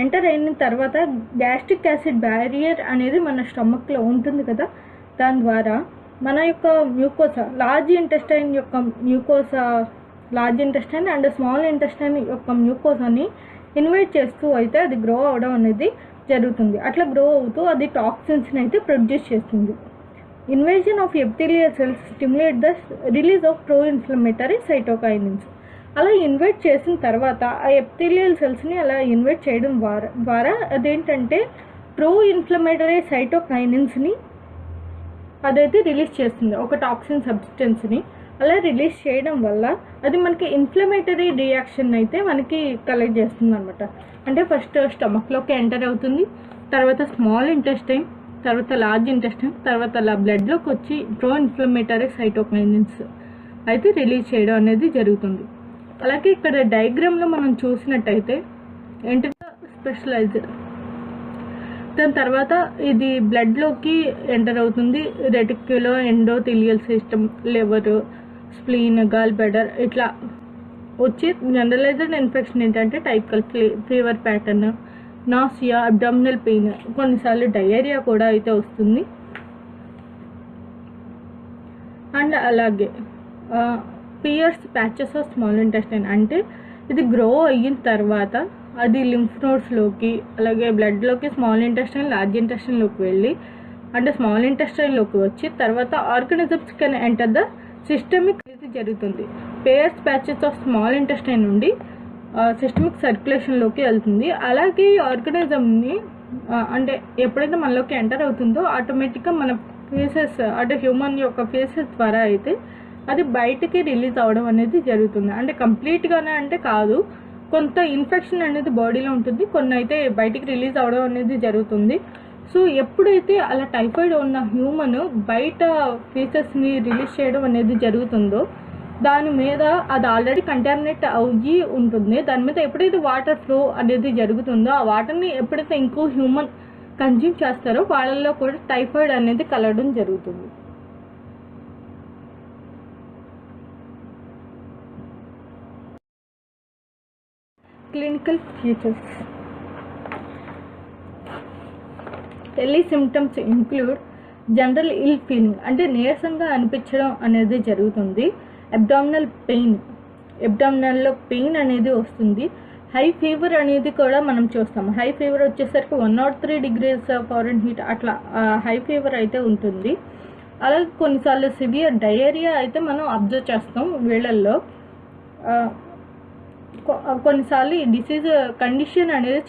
Enter అయిన తర్వాత gastric acid barrier అనేది మన స్టమక్లో ఉంటుంది కదా, దాని ద్వారా మన యొక్క mucosa large intestine and small intestine యొక్క మ్యూకోసాని ఇన్వైట్ చేస్తూ అయితే అది గ్రో అవడం అనేది జరుగుతుంది. అట్లా గ్రో అవుతూ అది టాక్సిన్స్ని అయితే ప్రొడ్యూస్ చేస్తుంది. Invasion of epithelial cells stimulate the release of pro inflammatory cytokinins. అలా ఇన్వైట్ చేసిన తర్వాత ఆ ఎపిథీలియల్ సెల్స్ని అలా ఇన్వైట్ చేయడం ద్వారా అదేంటంటే ప్రో ఇన్ఫ్లమేటరీ సైటోకైనిన్స్ని అదైతే రిలీజ్ చేస్తుంది, ఒక టాక్సిన్ సబ్స్టెన్స్ని. అలా రిలీజ్ చేయడం వల్ల అది మనకి ఇన్ఫ్లమేటరీ రియాక్షన్ అయితే మనకి కలెక్ట్ చేస్తుంది అనమాట. అంటే ఫస్ట్ స్టమక్లోకి ఎంటర్ అవుతుంది, తర్వాత స్మాల్ ఇంటెస్టైన్, తర్వాత లార్జ్ ఇంటెస్టైన్, తర్వాత అలా బ్లడ్లోకి వచ్చి ప్రో ఇన్ఫ్లమేటరీ సైటోకైనిన్స్ అయితే రిలీజ్ చేయడం అనేది జరుగుతుంది. అలాగే ఇక్కడ డయాగ్రామ్లో మనం చూసినట్టయితే ఏంటంటే స్పెషలైజ్డ్, దాని తర్వాత ఇది బ్లడ్లోకి ఎంటర్ అవుతుంది. Reticulo endothelial system, liver, spleen, gall bladder ఇట్లా వచ్చి జనరలైజ్డ్ ఇన్ఫెక్షన్ ఏంటంటే typical fever pattern, nausea, abdominal pain, కొన్నిసార్లు డయేరియా కూడా అయితే వస్తుంది. అండ్ అలాగే Peyer's patches of small intestine, అంటే ఇది గ్రో అయిన తర్వాత అది లింఫ్ నోడ్స్లోకి అలాగే బ్లడ్లోకి స్మాల్ ఇంటెస్టైన్, లార్జ్ ఇంటెస్టైన్లోకి వెళ్ళి అంటే స్మాల్ ఇంటెస్టైన్లోకి వచ్చి తర్వాత organisms can enter the systemic ఇది జరుగుతుంది. Peyer's patches of small intestine నుండి సిస్టమిక్ సర్క్యులేషన్లోకి వెళ్తుంది. అలాగే ఈ ఆర్గానిజంని అంటే ఎప్పుడైతే మనలోకి ఎంటర్ అవుతుందో ఆటోమేటిక్గా మన ఫేసెస్ అంటే హ్యూమన్ యొక్క ఫేసెస్ ద్వారా అయితే అది బయటికి రిలీజ్ అవ్వడం అనేది జరుగుతుంది. అంటే కంప్లీట్గానే అంటే కాదు, కొంత ఇన్ఫెక్షన్ అనేది బాడీలో ఉంటుంది, కొన్ని అయితే బయటికి రిలీజ్ అవ్వడం అనేది జరుగుతుంది. సో ఎప్పుడైతే అలా టైఫాయిడ్ ఉన్న హ్యూమన్ బయట ఫీసెస్ని రిలీజ్ చేయడం అనేది జరుగుతుందో దాని మీద అది ఆల్రెడీ కంటామినేట్ అయ్యి ఉంటుంది. దాని మీద ఎప్పుడైతే వాటర్ ఫ్లో అనేది జరుగుతుందో ఆ వాటర్ని ఎప్పుడైతే ఇంకో హ్యూమన్ కన్జ్యూమ్ చేస్తారో వాళ్ళల్లో కూడా టైఫాయిడ్ అనేది కలగడం జరుగుతుంది. Clinical features. Early symptoms include general ill feeling, అంటే నీరసంగా అనిపించడం అనేది జరుగుతుంది. అబ్డామినల్ పెయిన్, అబ్డామినల్లో పెయిన్ అనేది వస్తుంది. హై ఫీవర్ అనేది కూడా మనం చూస్తాము. హై ఫీవర్ వచ్చేసరికి 103 degrees Fahrenheit అట్లా హై ఫీవర్ అయితే ఉంటుంది. అలాగే కొన్నిసార్లు సివియర్ డయేరియా అయితే మనం అబ్జర్వ్ చేస్తాం వీళ్ళల్లో. కొన్నిసార్లు ఈ డిసీజ్ కండిషన్ అనేది